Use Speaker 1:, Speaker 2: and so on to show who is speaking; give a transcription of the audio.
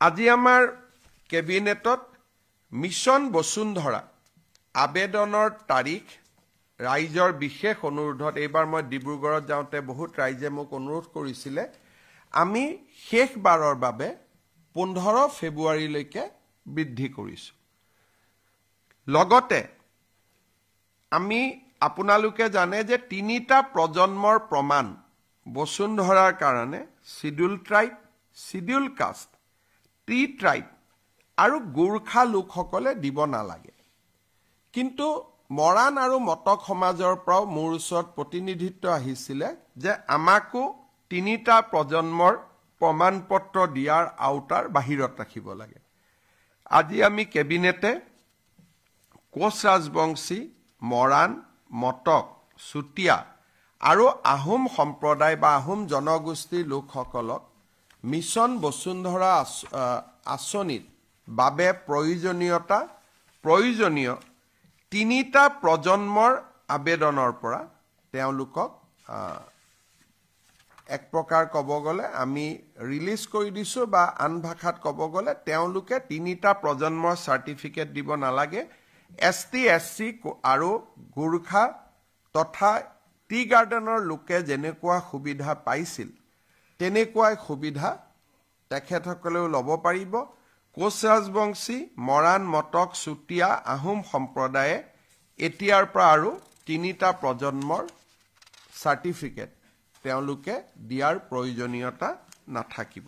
Speaker 1: আজি আমাৰ কেবিনেটত মিছন বসুন্ধৰা আবেদনৰ তাৰিখ ৰাইজৰ বিশেষ অনুৰোধত এইবাৰ মই ডিব্ৰুগড়ত যাওঁতে বহুত ৰাইজে মোক অনুৰোধ কৰিছিলে আমি শেষবাৰৰ বাবে 15 ফেব্ৰুৱাৰীলৈকে বৃদ্ধি কৰিছো লগতে আমি আপোনালোকে জানে যে তিনিটা প্ৰজন্মৰ প্ৰমাণ বসুন্ধৰাৰ কাৰণে schedule tribe schedule caste T tribe আৰু গোৰ্খা লোকসকলে দিব নালাগে কিন্তু মৰাণ আৰু মটক সমাজৰ পৰা মোৰ ওচৰত প্ৰতিনিধিত্ব আহিছিলে যে আমাকো তিনিটা প্ৰজন্মৰ প্ৰমাণপত্ৰ দিয়াৰ আওতাৰ বাহিৰত ৰাখিব লাগে আজি আমি কেবিনেটে কোচ ৰাজবংশী মৰাণ মটক চুতীয়া আৰু আহোম সম্প্ৰদায় বা আহোম জনগোষ্ঠীৰ লোকসকলক মিছন বসুন্ধৰা আঁচনিৰ বাবে প্ৰয়োজনীয় তিনিটা প্ৰজন্মৰ আবেদনৰ পৰা তেওঁলোকক এক প্ৰকাৰ ক'ব গ'লে আমি ৰিলিজ কৰি দিছো বা আন ভাষাত ক'ব গ'লে তেওঁলোকে তিনিটা প্ৰজন্মৰ চাৰ্টিফিকেট দিব নালাগে এছটি এছচি আৰু গোৰ্খা তথা টি গাৰ্ডেনৰ লোকে যেনেকুৱা সুবিধা পাইছিল তেনেকুৱাই সুবিধা তেখেতসকলেও ল'ব পাৰিব কোচ ৰাজবংশী মৰাণ মটক চুতীয়া আহোম সম্প্ৰদায়ে এতিয়াৰ পৰা আৰু তিনিটা প্ৰজন্মৰ চাৰ্টিফিকেট তেওঁলোকে দিয়াৰ প্ৰয়োজনীয়তা নাথাকিব